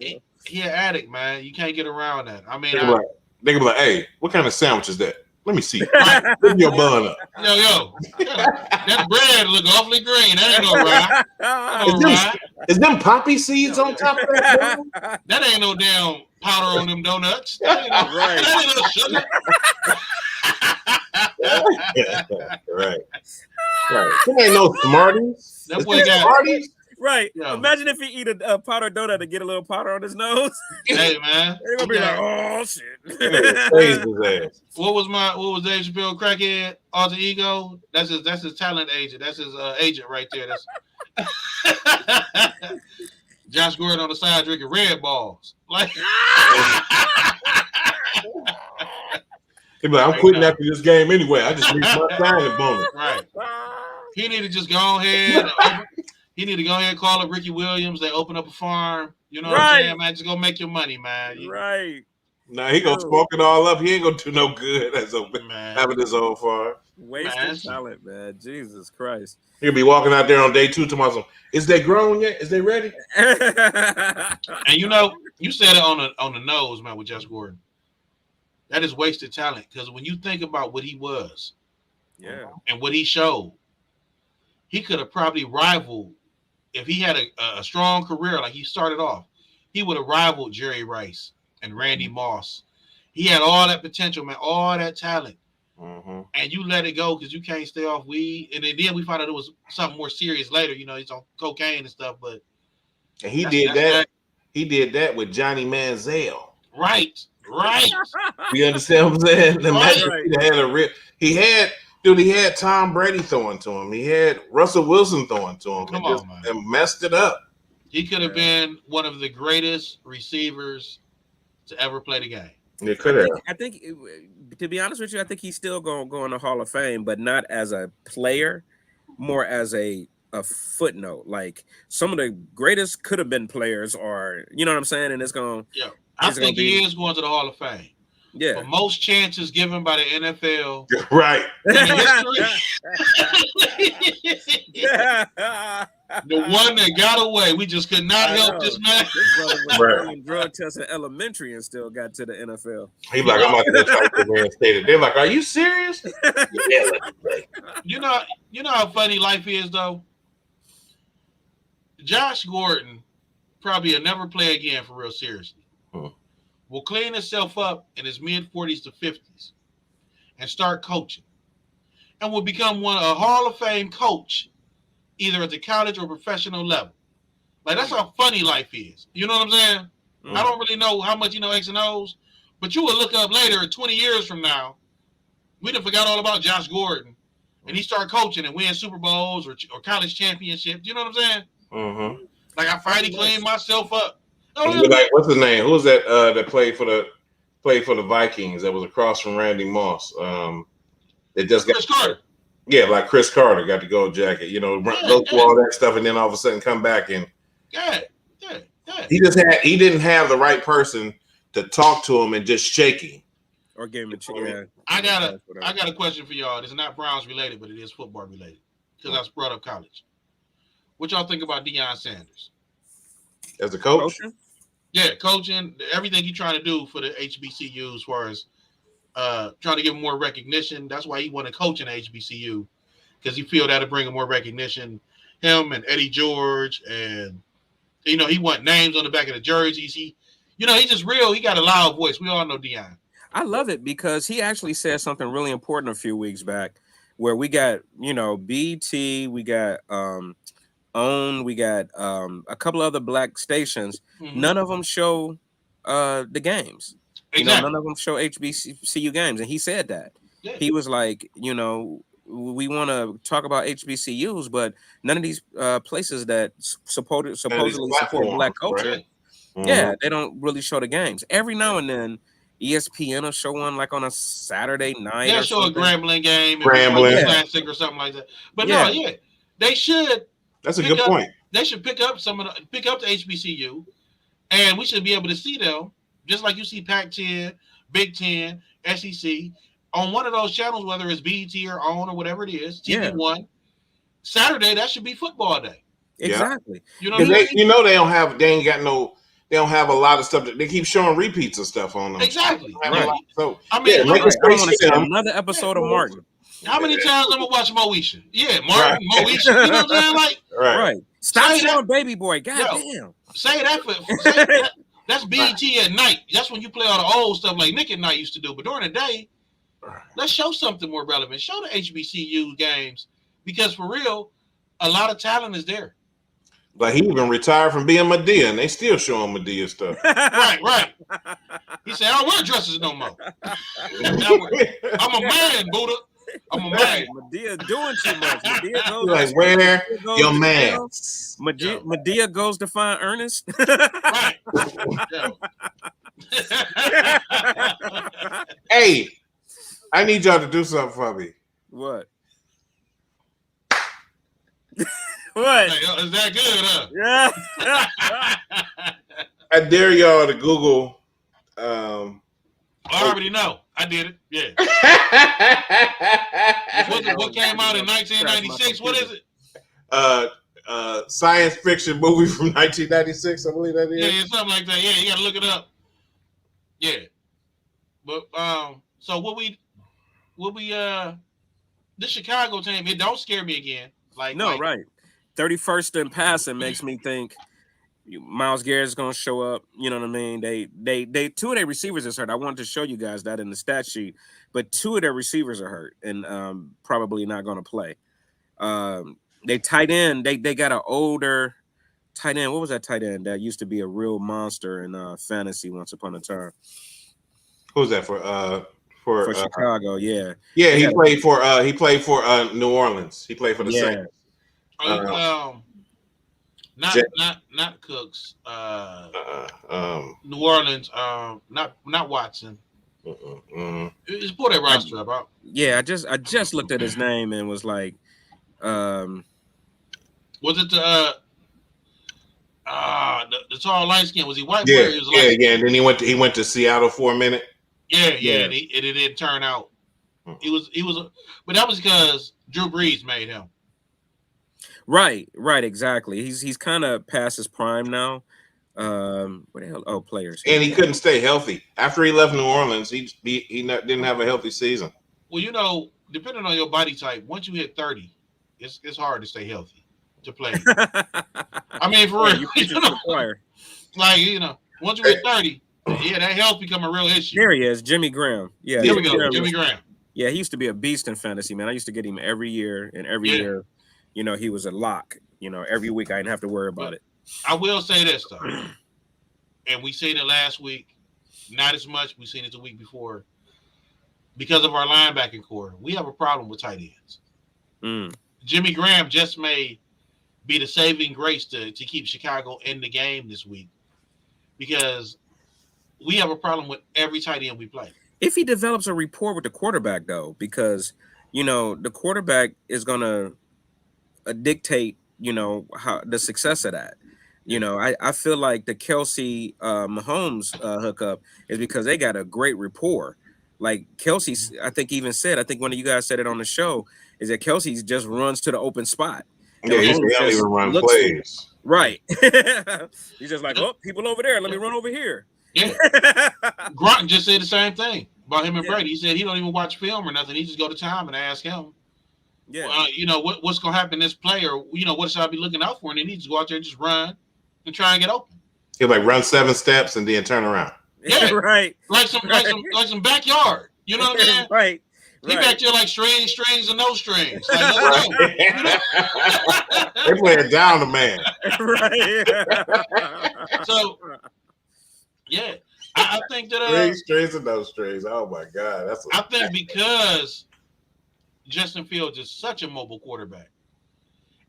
addict, man. You can't get around that. I mean, they gonna be like, "Hey, what kind of sandwich is that? Let me see. Put your bun up." Yo, that bread look awfully green. That ain't no rye. Is them poppy seeds on top of that? That ain't no damn powder on them donuts. That ain't no sugar. Right. There ain't no Smarties. That boy got Smarties. Right. Yo. Imagine if he eat a powdered donut to get a little powder on his nose. Hey man, They're gonna be like, oh shit. Praise his ass. what was Dave Chappelle crackhead alter ego? That's his talent agent. That's his agent right there. That's Josh Gordon on the side drinking Red Balls. Like, He'd be like, I'm quitting after this game anyway. I just need my signing bonus. right. He need to just go ahead. He need to go ahead and call up Ricky Williams. They open up a farm. You know what I'm saying, man? Just go make your money, man. Right. Nah, he gonna smoke it all up. He ain't gonna do no good as having his own farm. Wasted talent, man. Jesus Christ. He'll be walking out there on day 2 tomorrow. Is they grown yet? Is they ready? And you know, you said it on the nose, man, with Josh Gordon. That is wasted talent, because when you think about what he was, and what he showed, he could have probably rivaled, if he had a strong career like he started off, he would have rivaled Jerry Rice and Randy Moss. He had all that potential, man, all that talent. Mm-hmm. And you let it go because you can't stay off weed. And then we found out it was something more serious later. You know, he's on cocaine and stuff. But and he did that. He did that with Johnny Manziel. Right. You understand what I'm saying? Right. He had Tom Brady throwing to him. He had Russell Wilson throwing to him. Come on, man. And messed it up. He could have been one of the greatest receivers to ever play the game. It could have. I think, to be honest with you, I think he's still going to go in the Hall of Fame, but not as a player, more as a footnote. Like, some of the greatest could have been players, or you know what I'm saying? And it's going. Yeah, I think he is going to the Hall of Fame. Yeah. For most chances given by the NFL. Right. The one that got away, we just could not help this man. This brother was drug testing elementary and still got to the NFL. He's like, I'm about to go try to reinstate. They're like, are you serious? Yeah, let me play. You know how funny life is, though? Josh Gordon probably will never play again for real seriously. Will clean himself up in his mid-40s to 50s and start coaching. And will become a Hall of Fame coach, either at the college or professional level. Like, that's how funny life is. You know what I'm saying? I don't really know how much you know X and O's, but you will look up later, 20 years from now, we done forgot all about Josh Gordon, and he start coaching and win Super Bowls or college championships. You know what I'm saying? Mm-hmm. Like, I finally cleaned myself up. Like, what's his name? Who was that that played for the Vikings that was across from Randy Moss? They just got Chris Carter. Yeah, like Chris Carter got the gold jacket. You know, go through all that stuff and then all of a sudden come back and he didn't have the right person to talk to him and just shake him. Or game of chicken. I got a question for y'all. It's not Browns related, but it is football related because I brought up college. What y'all think about Deion Sanders as a coach? Yeah, coaching, everything he's trying to do for the HBCU as far as trying to give him more recognition. That's why he wanted to coach in HBCU, because he feel that'll bring him more recognition. Him and Eddie George, and he want names on the back of the jerseys. He's just real. He got a loud voice. We all know Deion. I love it because he actually said something really important a few weeks back, where we got BT, we got OWN, we got a couple other black stations. Mm-hmm. None of them show the games. Exactly. None of them show HBCU games, and he said that. Yeah. He was like, we want to talk about HBCUs, but none of these places that supposedly support black culture, right? Yeah, they don't really show the games. Every now and then, ESPN will show one like on a Saturday night. They'll show a Grambling game, Classic or something like that. But they should. That's a good point. They should pick up the HBCU, and we should be able to see them, just like you see Pac-10, Big Ten, SEC, on one of those channels, whether it's BET or OWN or whatever it is, TV1. Saturday, that should be football day. Exactly. You know what I mean? They don't have a lot of stuff. They keep showing repeats of stuff on them. Exactly. Right. So I mean, I want to see another episode of Martin. How many times I'm gonna watch Moesha? Yeah, Martin, Moesha. You know what I'm saying? Like, right. Stop showing Baby Boy. Goddamn. Say that that's BET at night. That's when you play all the old stuff like Nick at Night used to do. But during the day, let's show something more relevant. Show the HBCU games, because for real, a lot of talent is there. Like he even retired from being Madea, and they still show him Madea stuff. Right. He said, "I don't wear dresses no more. I'm a man, Buddha. I'm a man." Madea doing too much. Madea goes Like, where your man? Madea goes to find Ernest. Right. Hey, I need y'all to do something for me. What? What? Like, is that good, huh? Yeah. I dare y'all to Google. I already know. I did it. Yeah. What came out in 1996? What is it? Science fiction movie from 1996. I believe that is. Yeah, something like that. Yeah, you gotta look it up. Yeah. But so what we this Chicago team, it don't scare me again. Right. 31st in passing makes me think Myles Garrett's gonna show up. You know what I mean? They two of their receivers is hurt. I wanted to show you guys that in the stat sheet, but two of their receivers are hurt and probably not gonna play. They tight end, they got an older tight end. What was that tight end that used to be a real monster in fantasy once upon a time? Who's that for Chicago? Yeah, he played for New Orleans. He played for the Saints. Not Cooks. New Orleans. Not Watson. Just pull that roster up. Out. Yeah, I just looked at his name and was like, was it the tall light skin? Was he white? Yeah. And then he went to Seattle for a minute. Yeah. And it didn't turn out. He was, but that was because Drew Brees made him. Right, exactly. He's kind of past his prime now. What the hell? Oh, players. And he couldn't stay healthy after he left New Orleans. He didn't have a healthy season. Well, depending on your body type, once you hit 30, it's hard to stay healthy to play. I mean, for real. Once you hit 30, that health become a real issue. There he is, Jimmy Graham. Yeah, here we go, Jimmy Graham. Yeah, he used to be a beast in fantasy, man. I used to get him every year, and every year, he was a lock. Every week I didn't have to worry about it. I will say this though, and we seen it last week, not as much. We seen it the week before. Because of our linebacking core, we have a problem with tight ends. Jimmy Graham just may be the saving grace to keep Chicago in the game this week, because we have a problem with every tight end we play. If he develops a rapport with the quarterback, though, because the quarterback is gonna dictate, how the success of that. I feel like the Kelsey Mahomes hookup is because they got a great rapport. Like Kelsey, I think one of you guys said it on the show, is that Kelsey just runs to the open spot. Yeah, he don't even run plays. Right. He's just like, oh, people over there. Let me run over here. Yeah. Grunt just said the same thing about him and Brady. He said he don't even watch film or nothing. He just go to Tom and ask him. Yeah. What's going to happen this play, or what should I be looking out for? And he needs to go out there and just run and try and get open. He'll run 7 steps and then turn around. Yeah, right. Like some backyard. You know what I mean? Right. He back there like strings and no strings. Like, They playing down the man. Right. So, yeah, I think that strings and no strings. Oh my God, I think because Justin Fields is such a mobile quarterback,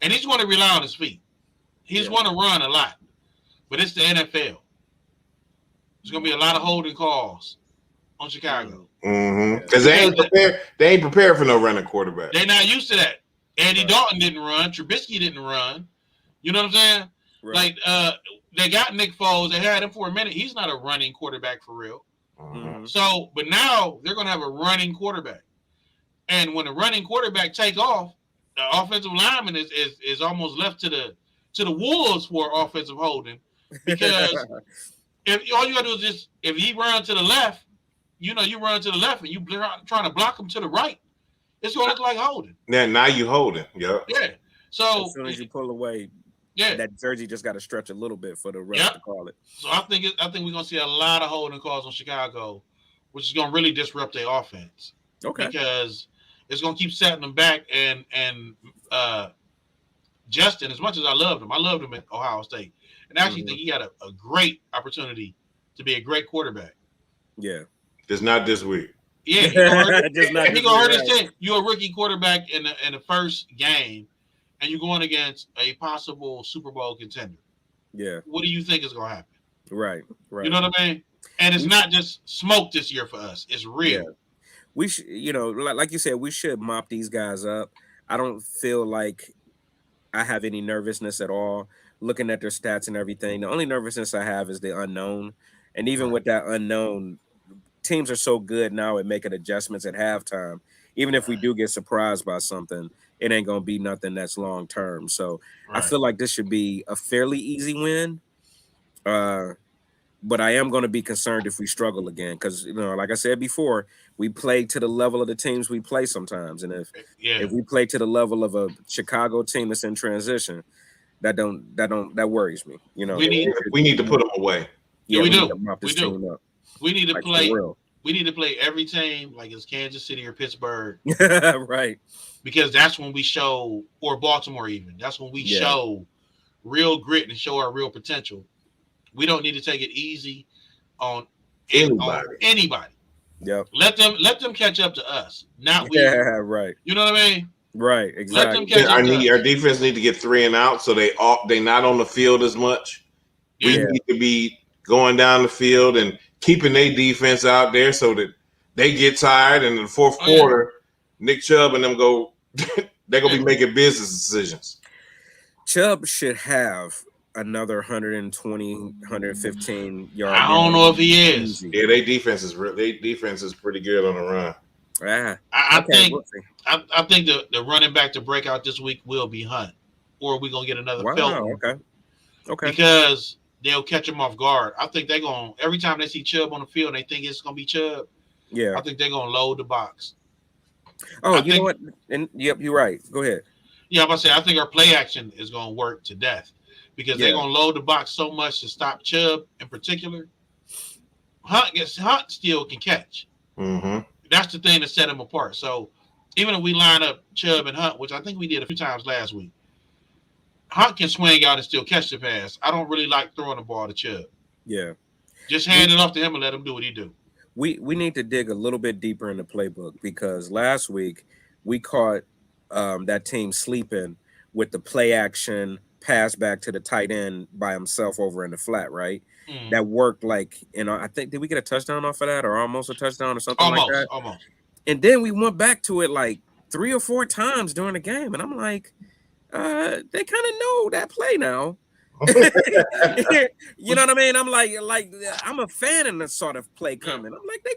and he's going to rely on his feet. He's going to run a lot, but it's the NFL. There's going to be a lot of holding calls on Chicago. Because they ain't prepared. They ain't prepared for no running quarterback. They're not used to that. Andy Dalton didn't run. Trubisky didn't run. You know what I'm saying? Right. Like they got Nick Foles. They had him for a minute. He's not a running quarterback for real. So, but now they're going to have a running quarterback. And when the running quarterback take off, the offensive lineman is almost left to the wolves for offensive holding, because if all you got to do is just, if he run to the left, you run to the left and you trying to block him to the right, it's going to look like holding. Now you holding. Yeah. Yeah. So as soon as you pull away, that jersey just got to stretch a little bit for the ref to call it. So I think we're going to see a lot of holding calls on Chicago, which is going to really disrupt their offense. Okay. Because it's going to keep setting them back, and Justin, as much as I loved him at Ohio State, and I actually think he had a great opportunity to be a great quarterback. Yeah, Just not this week. Yeah, he gonna hurt, just not. he gonna hurt his team. You're a rookie quarterback in the first game, and you're going against a possible Super Bowl contender. Yeah. What do you think is gonna happen? Right. You know what I mean? And it's not just smoke this year for us. It's real. Yeah. We should, like you said, we should mop these guys up. I don't feel like I have any nervousness at all looking at their stats and everything. The only nervousness I have is the unknown. And even with that unknown, teams are so good now at making adjustments at halftime. Even if we do get surprised by something, it ain't going to be nothing that's long term. So I feel like this should be a fairly easy win. But I am going to be concerned if we struggle again because, like I said before, we play to the level of the teams we play sometimes. And if we play to the level of a Chicago team that's in transition, that worries me. We need to put them away. Yeah, we do. We need to like, play. We need to play every team like it's Kansas City or Pittsburgh. Right. Because that's when we show, or Baltimore even. That's when we show real grit and show our real potential. We don't need to take it easy on anybody. Yep. Let them catch up to us. Not we. Yeah, right. You know what I mean? Right, exactly. Let them catch up to us. Our defense need to get 3 and out so they not on the field as much. We need to be going down the field and keeping their defense out there so that they get tired. And in the fourth quarter, Nick Chubb and them they're gonna be making business decisions. Chubb should have another 120, 115 yards. I don't know if he is. Yeah, their defense is pretty good on the run. I think the running back to break out this week will be Hunt, or we're gonna get another Felton. Okay. Because they'll catch him off guard. I think they're gonna every time they see Chubb on the field, they think it's gonna be Chubb. Yeah, I think they're gonna load the box. Oh, know what? And yep, you're right. Go ahead. Yeah, I'm about to say I think our play action is gonna work to death. Because they're gonna load the box so much to stop Chubb in particular. Hunt still can catch. Mm-hmm. That's the thing that set him apart. So even if we line up Chubb and Hunt, which I think we did a few times last week, Hunt can swing out and still catch the pass. I don't really like throwing the ball to Chubb. Yeah. Just hand it off to him and let him do what he do. We need to dig a little bit deeper in the playbook because last week we caught that team sleeping with the play action pass back to the tight end by himself over in the flat, right? That worked I think, did we get a touchdown off of that or almost a touchdown or something like that? Almost. And then we went back to it like 3 or 4 times during the game. And I'm like, they kind of know that play now. You know what I mean? I'm like I'm a fan of the sort of play coming. I'm like, they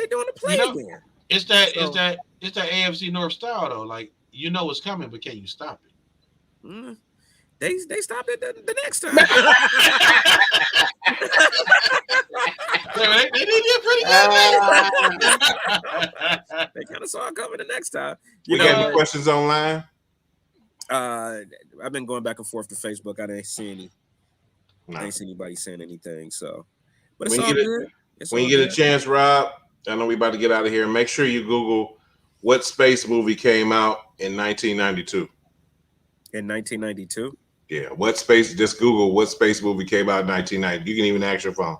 doing the play again. It's that AFC North style though. Like, you know it's coming, but can you stop it? They stopped it the next time. They did pretty good. They kind of saw it coming the next time. You got any questions online? I've been going back and forth to Facebook. I didn't see any. No. I didn't see anybody saying anything. So, but it's all good. When you get a chance, Rob, I know we about to get out of here. Make sure you Google what space movie came out in 1992. In 1992? Yeah. Just Google what space movie came out in 1990. You can even ask your phone.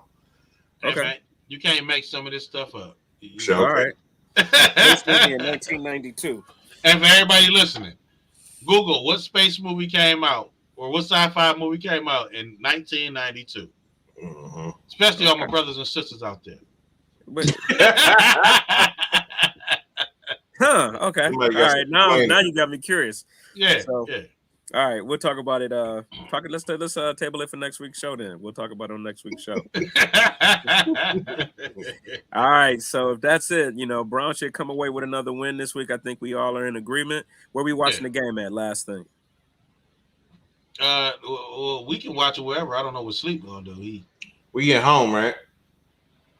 Okay. Man, you can't make some of this stuff up. Sure. All right. Space movie in 1992. And for everybody listening, Google what space movie came out or what sci-fi movie came out in 1992. Mm-hmm. Especially all my brothers and sisters out there. But, okay. All right. Now you got me curious. Yeah. All right, we'll talk about it. Let's table it for next week's show. Then we'll talk about it on next week's show. All right, so if that's it, Brown should come away with another win this week. I think we all are in agreement. Where we watching the game at? Last thing. Well, we can watch it wherever. I don't know what Sleep gonna do. We get home, right?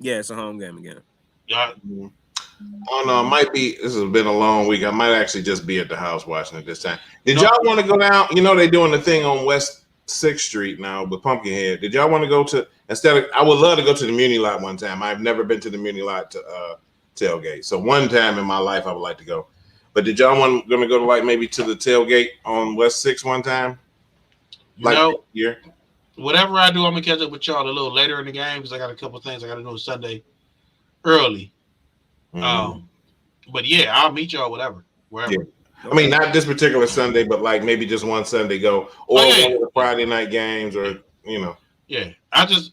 Yeah, it's a home game again. Yeah. Oh no, it might be. This has been a long week. I might actually just be at the house watching it this time. Did y'all want to go down? They're doing the thing on West 6th Street now with Pumpkinhead. Did y'all want to go to I would love to go to the Muni Lot one time. I've never been to the Muni Lot to tailgate. So one time in my life I would like to go. But did y'all want to go to like maybe to the tailgate on West 6 one time? Year. Whatever I do, I'm gonna catch up with y'all a little later in the game because I got a couple things I got to do Sunday early. Mm-hmm. But yeah, I'll meet y'all whatever, wherever. Yeah. I mean, not this particular Sunday, but like maybe just one Sunday go, or one of the Friday night games, or Yeah,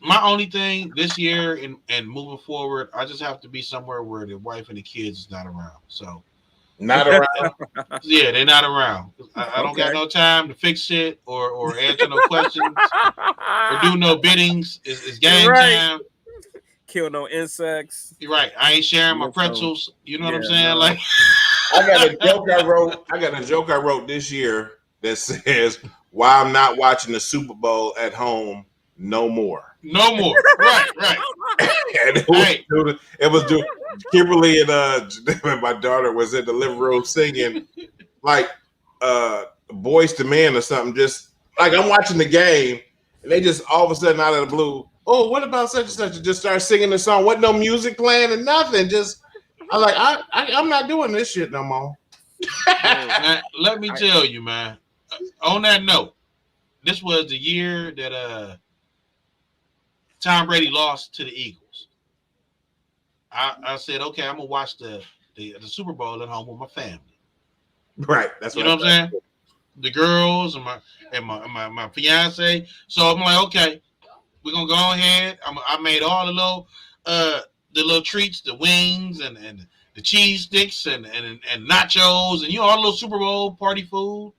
my only thing this year and moving forward, I just have to be somewhere where the wife and the kids is not around. So. Not around. Yeah, they're not around. I don't got no time to fix shit or answer no questions or do no biddings. It's game time. Kill no insects. You're right. I ain't sharing my pretzels. You know what I'm saying? No. Like, I got a joke I wrote this year that says, "Why I'm not watching the Super Bowl at home no more." No more. Right. And it was Kimberly and my daughter was in the living room singing like Boyz II Men or something. Just like I'm watching the game, and they just all of a sudden out of the blue, oh, what about such and such? And just start singing the song. Wasn't no music playing and nothing. Just I'm like, I'm not doing this shit no more. Man, let me tell you, man. On that note, this was the year that Tom Brady lost to the Eagles. I said, okay, I'm gonna watch the Super Bowl at home with my family. Right. That's what you know what I'm saying. The girls and my fiance. So I'm like, okay, we're gonna go ahead. I made all the little treats, the wings and the cheese sticks and nachos and all the little Super Bowl party food.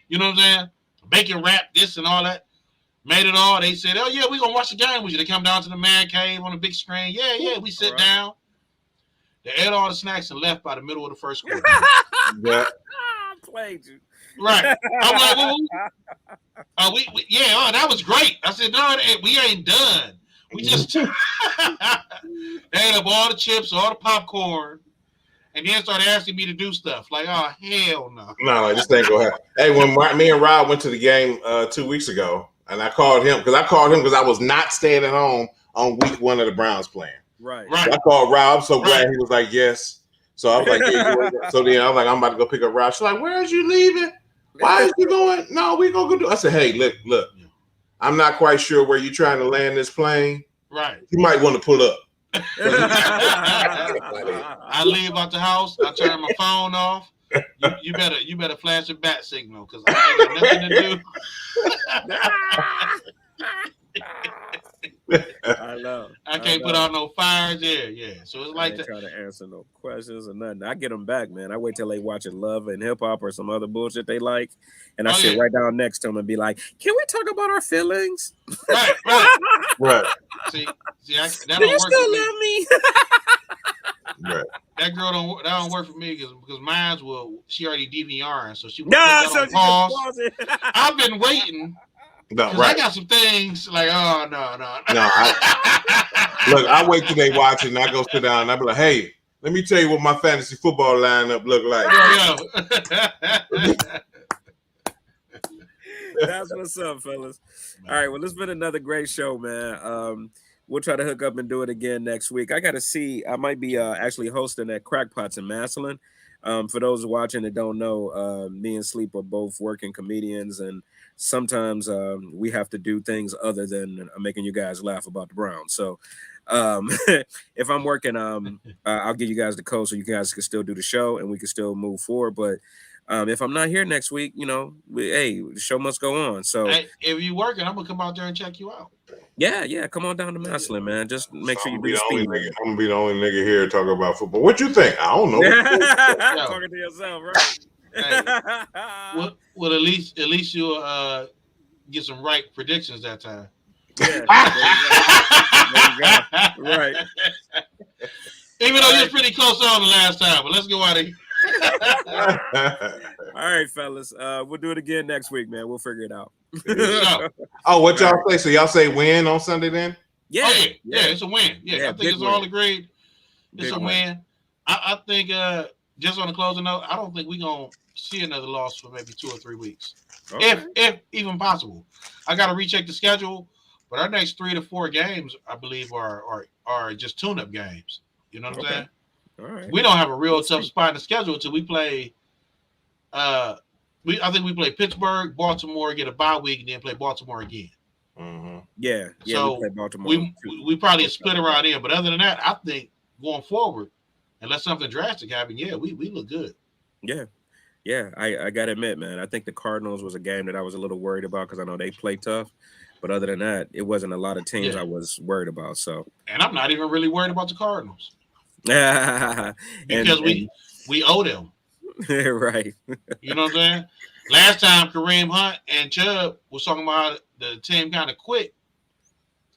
You know what I'm saying? Bacon wrap, this and all that. Made it all. They said, oh yeah, we're gonna watch the game with you. They come down to the man cave on the big screen. Yeah, we sit down. They ate all the snacks and left by the middle of the first quarter. Yeah. Played you. Right. I'm like, well, that was great. I said, no, we ain't done. We just they ate up all the chips, all the popcorn, and then started asking me to do stuff. Like, oh, hell no. No, this ain't gonna happen. Hey, when me and Rob went to the game 2 weeks ago, and I called him because I was not staying at home on week 1 of the Browns playing. Right. So I called Rob. I'm so glad he was like, yes. So I was like, yeah. So then I was like, I'm about to go pick up Rob. She's like, where is you leaving? Why is you going? No, we gonna go do. I said, hey, look. I'm not quite sure where you're trying to land this plane. Right. You might want to pull up. I leave out the house. I turn my phone off. You better flash a bat signal because I ain't got nothing to do. I know. I can't put out no fires there. Yeah. So it's like that. Trying to answer no questions or nothing. I get them back, man. I wait till they watching Love and Hip Hop or some other bullshit they like, and I sit right down next to them and be like, "Can we talk about our feelings?" Right. See, that don't work. You still love me? Right. That girl don't work for me because mine's she already DVRing, so she on pause. I've been waiting. No, right. I got some things like, oh no. Look, I wait till they watch it and I go sit down and I be like, hey, let me tell you what my fantasy football lineup look like. That's what's up, fellas. All right, well, it's been another great show, man. We'll try to hook up and do it again next week. I got to see. I might be actually hosting at Crackpots in Massillon. For those watching that don't know, me and Sleep are both working comedians, and sometimes we have to do things other than making you guys laugh about the Browns. So if I'm working, I'll give you guys the code so you guys can still do the show and we can still move forward. But if I'm not here next week, the show must go on. So hey, if you're working, I'm gonna come out there and check you out. Yeah, come on down to Massillon, man. Just make sure you do speed. I'm gonna be the only nigga here talking about football. What you think? I don't know. Talking to yourself, right? Hey, well, at least you'll get some right predictions that time. Yeah, there you go. Right. Even though you're pretty close on the last time, but let's go out of here. All right, fellas. We'll do it again next week, man. We'll figure it out. Oh, what y'all say? So y'all say win on Sunday then? Yeah. Oh, yeah, it's a win. Yeah, I think it's all agreed. It's a win. I think just on the closing note, I don't think we're gonna see another loss for maybe 2 or 3 weeks. Okay. If even possible. I gotta recheck the schedule, but our next 3 to 4 games, I believe, are just tune-up games. You know what I'm saying? All right. We don't have a real tough spot in the schedule until we play I think we play Pittsburgh, Baltimore, get a bye week, and then play Baltimore again. Mm-hmm. Yeah. So we play Baltimore. we probably split around there, but other than that, I think going forward, unless something drastic happens, we look good. Yeah, I gotta admit, man, I think the Cardinals was a game that I was a little worried about because I know they play tough. But other than that, it wasn't a lot of teams I was worried about. So, and I'm not even really worried about the Cardinals because because we owe them. Right. You know what I'm saying? Last time Kareem Hunt and Chubb was talking about the team kind of quit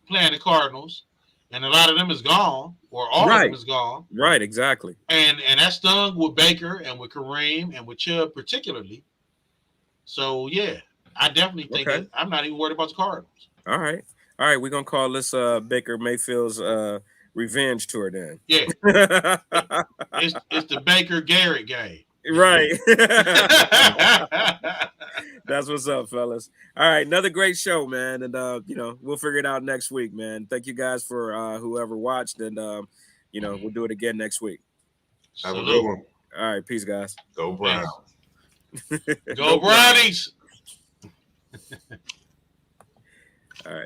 playing the Cardinals, and a lot of them is gone, or all of them is gone. Right, exactly. And that stung with Baker and with Kareem and with Chubb particularly. So yeah, I definitely think that I'm not even worried about the Cardinals. All right, we're gonna call this Baker Mayfield's revenge tour then. Yeah, it's the Baker Garrett game. Right. That's what's up, fellas. All right, another great show, man, and we'll figure it out next week, man. Thank you guys for whoever watched, and we'll do it again next week. Have a good one. All right, peace, guys. Go Browns. Go Brownies. All right.